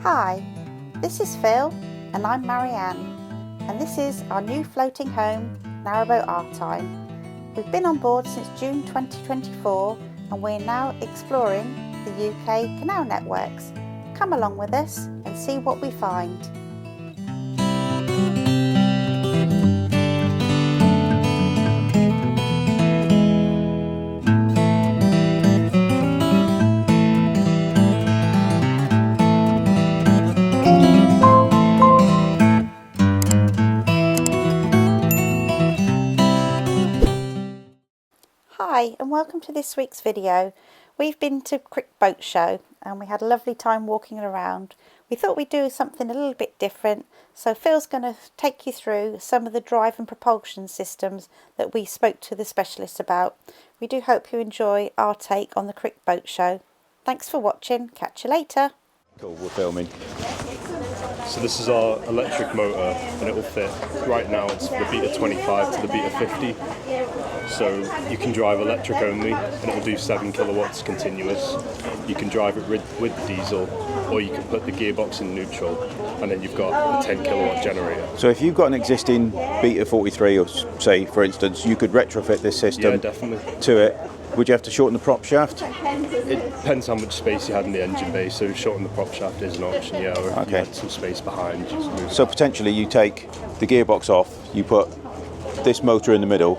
Hi, this is Phil and I'm Marianne, and this is our new floating home narrowboat our time. We've been on board since June 2024 and we're now exploring the UK canal networks. Come along with us and see what we find. Hi and welcome to this week's video. We've been to Crick Boat show and we had a lovely time walking around. We thought we'd do something a little bit different, so Phil's going to take you through some of the drive and propulsion systems that we spoke to the specialists about. We do hope you enjoy our take on the Crick Boat show. Thanks for watching, catch you later. Cool, we're filming. So this is our electric motor and it will fit, right now it's the Beta 25 to the Beta 50. So you can drive electric only and it will do 7 kilowatts continuous. You can drive it with the diesel, or you can put the gearbox in neutral and then you've got a 10 kilowatt generator. So if you've got an existing Beta 43, or say for instance, you could retrofit this system to it. Would you have to shorten the prop shaft? It depends how much space you had in the engine bay, so shorten the prop shaft is an option, yeah, or if you had some space behind. So potentially you take the gearbox off, you put this motor in the middle,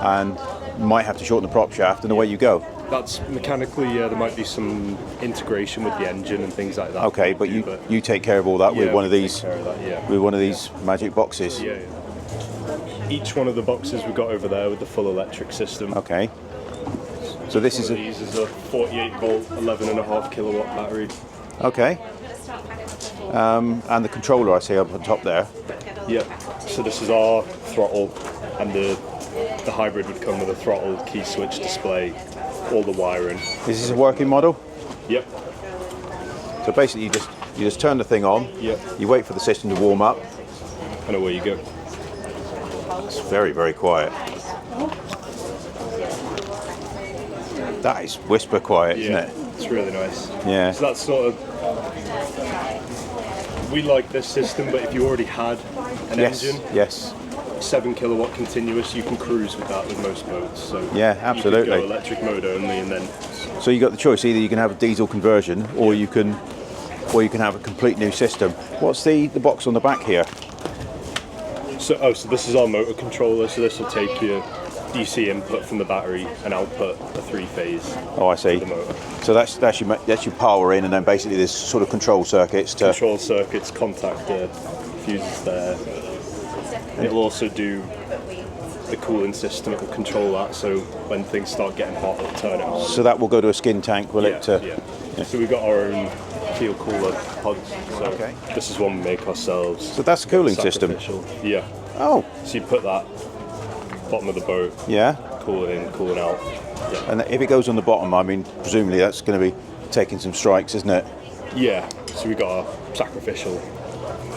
and you might have to shorten the prop shaft, and away you go. That's mechanically, yeah, there might be some integration with the engine and things like that. Okay, but you take care of all that with one of these with one of these magic boxes. Yeah, yeah. Each one of the boxes we've got over there with the full electric system. Okay. So this is a 48 volt, 11.5 kilowatt battery. Okay. And the controller I see up on top there. Yeah. So this is our throttle, and the hybrid would come with a throttle, key switch display, all the wiring. Is this a working model? Yep. So basically you just turn the thing on. Yep. You wait for the system to warm up. And away you go. It's very, very quiet. That is whisper quiet, isn't it? It's really nice. Yeah. So that's sort of, we like this system, but if you already had an engine, 7 kilowatt continuous, you can cruise with that with most boats. So yeah, absolutely. You could go electric mode only, and then. So you got the choice: either you can have a diesel conversion, or you can have a complete new system. What's the box on the back here? So this is our motor controller. So this will take your DC input from the battery and output a 3-phase. Oh, I see. The motor. So that's your power in, and then basically there's sort of control circuits to contactor, fuses there. And it'll also do the cooling system. It'll control that, so when things start getting hot, it'll turn it on. So that will go to a skin tank, will it? Yeah. So we've got our own fuel cooler pods. So this is one we make ourselves. So that's a cooling system. Yeah. Oh. So you put that bottom of the boat. Yeah. Cool it in, cooling out. Yeah. And if it goes on the bottom, I mean, presumably that's going to be taking some strikes, isn't it? Yeah. So we got our sacrificial.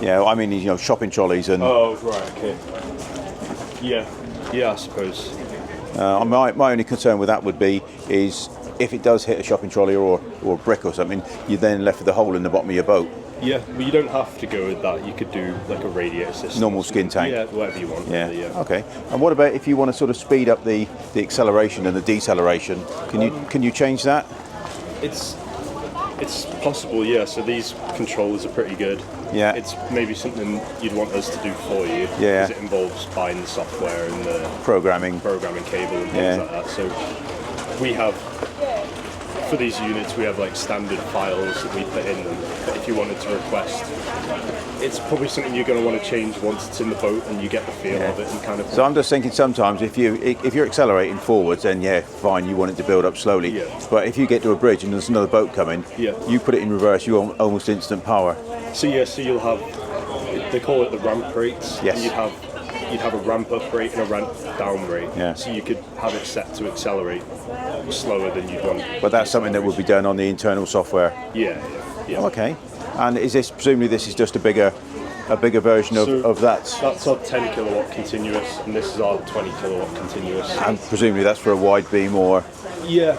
Yeah. I mean, shopping trolleys and. Oh right. Okay. Yeah. Yeah. I suppose. My only concern with that would be is if it does hit a shopping trolley or a brick or something, you're then left with a hole in the bottom of your boat. Yeah, well, you don't have to go with that. You could do like a radiator system. Normal skin tank. Yeah, whatever you want. Yeah. Really, yeah. Okay. And what about if you want to sort of speed up the acceleration and the deceleration? Can you change that? It's possible, yeah. So these controllers are pretty good. Yeah. It's maybe something you'd want us to do for you. Yeah. Because it involves buying the software and the programming cable and things like that. So we have. For these units, we have like standard files that we put in them. But if you wanted to request, it's probably something you're going to want to change once it's in the boat and you get the feel of it and kind of. So I'm just thinking sometimes if you're accelerating forwards, then yeah, fine, you want it to build up slowly. Yeah. But if you get to a bridge and there's another boat coming, you put it in reverse, you want almost instant power. So you'll have, they call it the ramp rates. Yes. And you'd have a ramp up rate and a ramp down rate. Yeah. So you could have it set to accelerate slower than you'd want. But that's something that would be done on the internal software. Yeah. Oh, okay. And presumably this is just a bigger version of that? That's our 10 kilowatt continuous, and this is our 20 kilowatt continuous. And presumably that's for a wide beam or? Yeah.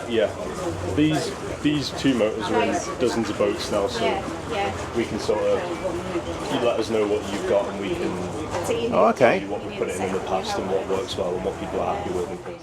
These two motors are in dozens of boats now, so we can sort of, you let us know what you've got and we can tell you what we put in the past and what works well and what people are happy with and things.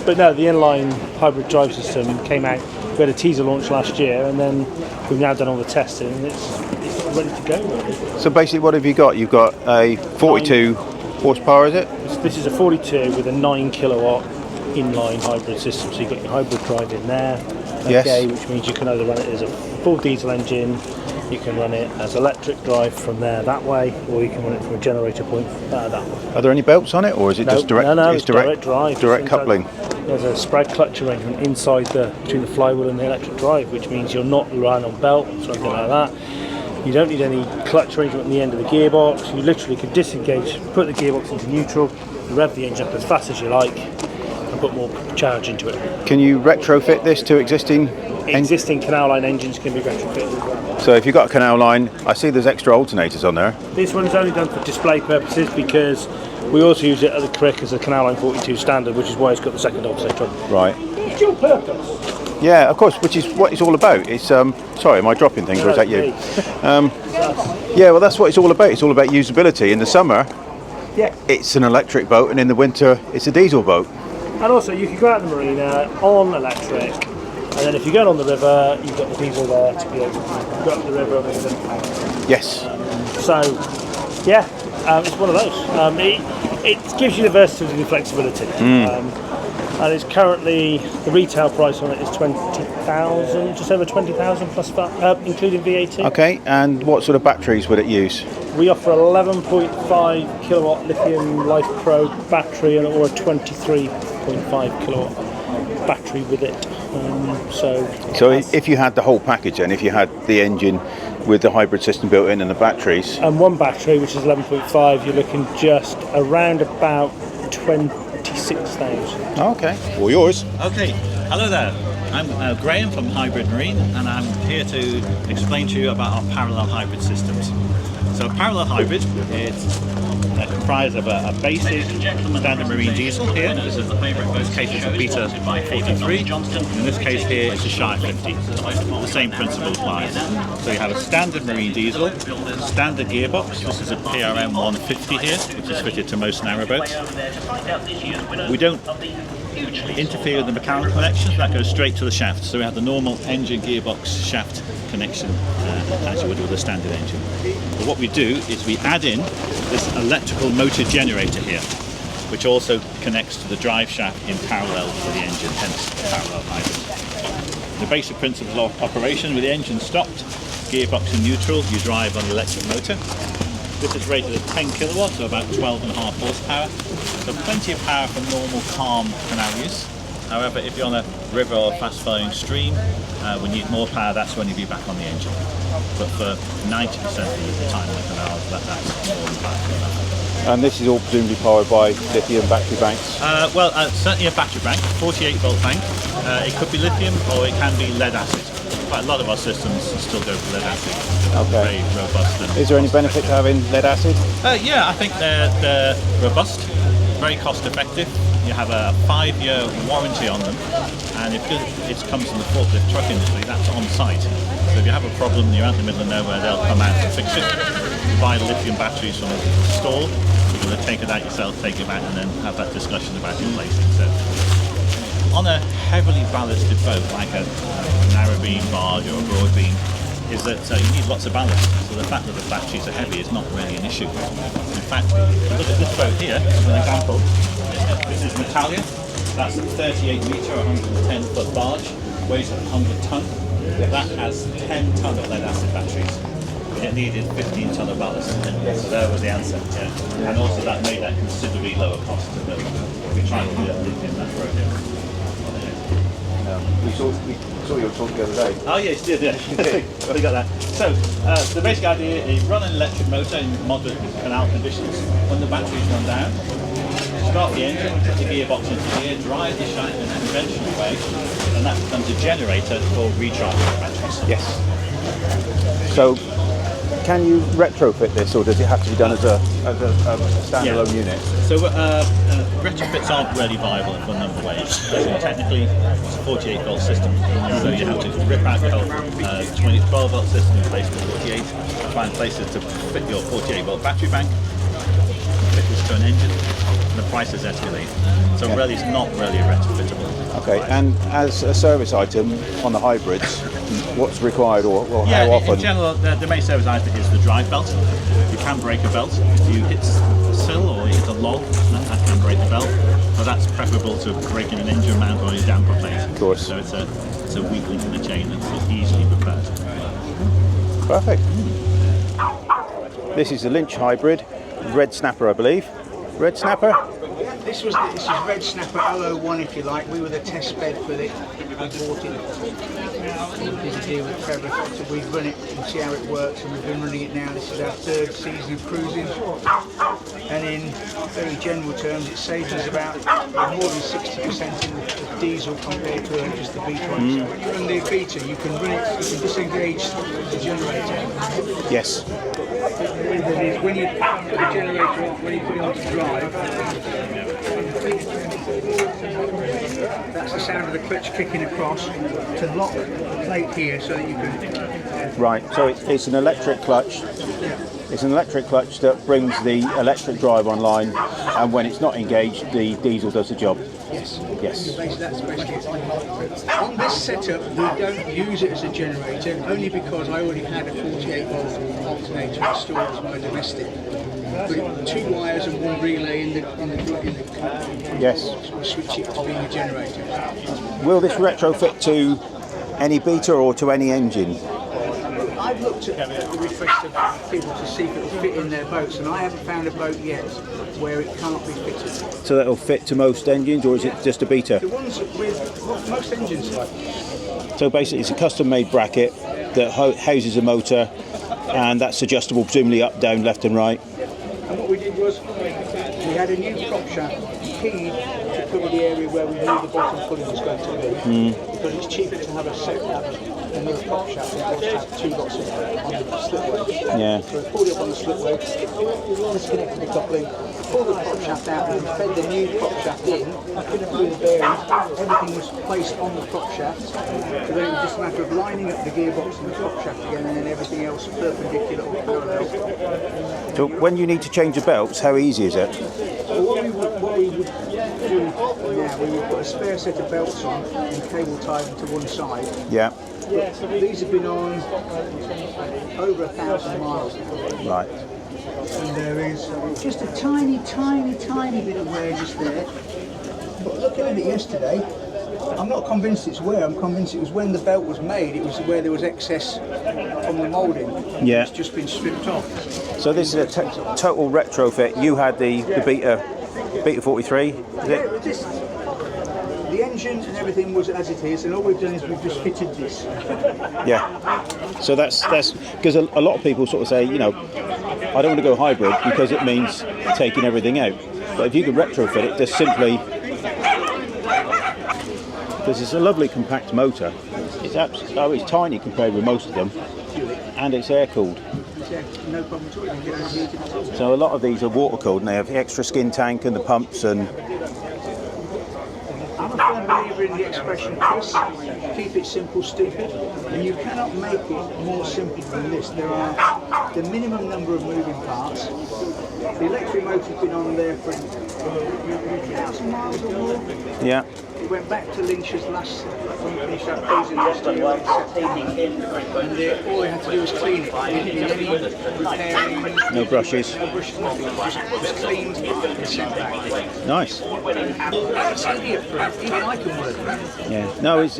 But no, the inline hybrid drive system came out. We had a teaser launch last year, and then we've now done all the testing, and it's ready to go. Really. So basically, what have you got? You've got a 42 horsepower, is it? This is a 42 with a 9 kilowatt inline hybrid system. So you've got your hybrid drive in there, which means you can either run it as a full diesel engine, you can run it as electric drive from there that way, or you can run it from a generator point that way. Are there any belts on it, or is it just direct? No, it's direct drive. Direct coupling. There's a spread clutch arrangement inside between the flywheel and the electric drive, which means you're not relying on belts or anything like that. You don't need any clutch arrangement at the end of the gearbox. You literally can disengage, put the gearbox into neutral, rev the engine up as fast as you like, and put more charge into it. Can you retrofit this to existing? Existing canal line engines can be retrofitted as well. So if you've got a canal line, I see there's extra alternators on there. This one's only done for display purposes because we also use it at the Crick as a canal line 42 standard, which is why it's got the second alternator on. Right. Dual purpose. Yeah, of course, which is what it's all about. It's sorry, am I dropping things or is that you? Yeah, well, that's what it's all about. It's all about usability. In the summer, it's an electric boat, and in the winter, it's a diesel boat. And also, you can go out in the marina on electric, and then if you're going on the river, you've got the diesel there to be able to go up the river. Yes. It's one of those. It gives you the versatility and flexibility. And it's currently, the retail price on it is 20,000, just over 20,000 plus VAT, including VAT. Okay, and what sort of batteries would it use? We offer 11.5 kilowatt lithium Life Pro battery or a 23.5 kilowatt battery with it. So if you had the whole package then, if you had the engine with the hybrid system built in and the batteries? And one battery, which is 11.5, you're looking just around about 26,000. Okay, all yours. Okay, hello there. I'm Graham from Hybrid Marine, and I'm here to explain to you about our parallel hybrid systems. So parallel hybrid, it's comprised of a basic standard marine diesel here. In this case it's a Beta 43, in this case here it's a Shire 50. The same principle applies. So you have a standard marine diesel, standard gearbox. This is a PRM 150 here, which is fitted to most narrowboats. We don't interfere with the mechanical connections, that goes straight to the shaft. So we have the normal engine gearbox shaft connection as you would with a standard engine. But what we do is we add in this electrical motor generator here, which also connects to the drive shaft in parallel to the engine, hence parallel hybrid. The basic principles of operation: with the engine stopped, gearbox in neutral, you drive on the electric motor. This is rated at 10 kilowatts, so about 12.5 horsepower. So plenty of power for normal, calm canal use. However, if you're on a river or fast-flowing stream, we need more power, that's when you'll be back on the engine. But for 90% of the time on the canals, that's more than enough. And this is all presumably powered by lithium battery banks? Certainly a battery bank, 48-volt bank. It could be lithium or it can be lead acid. Quite a lot of our systems still go for lead acid. Okay. Very robust. Is there any benefit to having lead acid? Yeah, I think they're robust, very cost effective. You have a 5-year warranty on them, and if it comes from the forklift truck industry, that's on site. So if you have a problem and you're out in the middle of nowhere, they'll come out and fix it. You buy lithium batteries from a store, you're going to take it out yourself, take it back, and then have that discussion about replacing. So on a heavily ballasted boat, like a narrow beam barge or a broad beam, is that you need lots of ballast. So the fact that the batteries are heavy is not really an issue. In fact, look at this boat here, as an example. This is Natalia. That's a 38 metre, 110 foot barge, weighs 100 tonne. That has 10 tonne of lead acid batteries. And it needed 15 tonne of ballast. So there was the answer. Yeah. And also that made that considerably lower cost to build. We tried to do that in that program. We saw your talk the other day. Oh yes, did, yeah. We got that. So the basic idea is run an electric motor in moderate canal conditions. When the batteries run down, start the engine, put the gearbox into gear, drive the shaft in a conventional way, and that becomes a generator for recharging batteries. Yes. So, can you retrofit this, or does it have to be done as a standalone unit? So retrofits aren't really viable in a number of ways. So technically, it's a 48 volt system, so you have to rip out your whole 12 volt system and replace it with 48, find places to fit your 48 volt battery bank, fit this to an engine, and the price is escalating. So really, it's not really retrofittable. Okay, and as a service item on the hybrids, what's required, or how often? In general, the main service item is the drive belt. You can break a belt if you hit a sill or you hit a log, that can break the belt. But that's preferable to breaking an engine mount or a damper plate. Of course. So it's a weak link in the chain that's easily repaired. Perfect. This is the Lynch hybrid, red snapper, I believe. Red snapper? This is Red Snapper L01, if you like. We were the test bed for it. We bought it. We did a deal with Trevor, so we've run it and see how it works, and we've been running it now. This is our 3rd season of cruising, and in very general terms, it saves us about more than 60% in the diesel compared to just the Beta one. So when you run the Beta, you can run it, you can disengage the generator. Yes. When you put the generator off, when you put it on to drive, that's the sound of the clutch kicking across to lock the plate here so that you can... Right, so it's an electric clutch. It's an electric clutch that brings the electric drive online, and when it's not engaged, the diesel does the job. Yes. Yes. That's basically it. On this setup, we don't use it as a generator, only because I already had a 48 volt alternator installed as my domestic. But 2 wires and 1 relay in the Yes. switch it to being a generator. Will this retrofit to any Beta or to any engine? I've looked at the request of people to see if it will fit in their boats, and I haven't found a boat yet where it can't be fitted. So that'll fit to most engines, or is it just a Beta? The ones with most engines like. So basically it's a custom-made bracket that houses a motor, and that's adjustable presumably up, down, left and right. And what we did was we had a new prop shaft keyed to cover the area where we knew the bottom pulley was going to be, because it's cheaper to have another prop shaft than it was to have 2 lots on the slipway. Yeah. So we pulled it up on the slipway, disconnected the coupling, pulled the prop shaft out and fed the new prop shaft in, through the bearings. Everything was placed on the prop shaft, so then it was just a matter of lining up the gearbox and the prop shaft again, and then everything else perpendicular or parallel. So when you need to change the belts, how easy is it? So what we would do now, we would put a spare set of belts on and cable tie them to one side. Yeah. These have been on over 1,000 miles now. Right. And there is just a tiny bit of wear just there. But looking at it yesterday, I'm not convinced it's wear. I'm convinced it was when the belt was made, it was where there was excess from the moulding. Yeah. It's just been stripped off. So this is a total retrofit. You had the Beta 43, is it? The engine and everything was as it is, and all we've done is we've just fitted this. Yeah. So that's because a lot of people sort of say, you know, I don't want to go hybrid because it means taking everything out. But if you could retrofit it, just simply, because it's a lovely compact motor. It's tiny compared with most of them, and it's air cooled. No problem at all. You can get overheated at all. So a lot of these are water cooled, and they have the extra skin tank and the pumps and. I'm a firm believer in the expression, Chris, keep it simple, stupid, and you cannot make it more simple than this. There are the minimum number of moving parts. The electric motor's been on there for 1,000 miles or more. Yeah. It went back to Lynch's when we finished our cruising last year in September, and all they had to do was clean it. They didn't do any repairing. No brushes. No brushes, nothing. Just cleaned and sent back. Nice. It's idiot proof. Even I can work that. Yeah. No, it's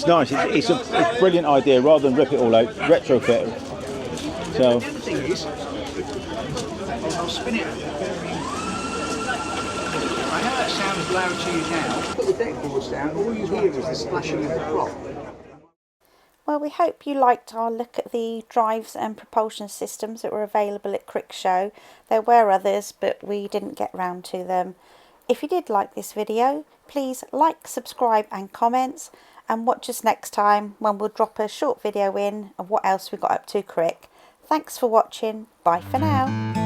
nice. It's a brilliant idea. Rather than rip it all out, retrofit it. So. The other thing is, I'll spin it. I know that sounds loud to you now. Put the deck boards down, all you hear is the splashing of the prop. Well, we hope you liked our look at the drives and propulsion systems that were available at Crick Show. There were others, but we didn't get round to them. If you did like this video, please like, subscribe and comments, and watch us next time when we'll drop a short video in of what else we got up to Crick. Thanks for watching. Bye for now.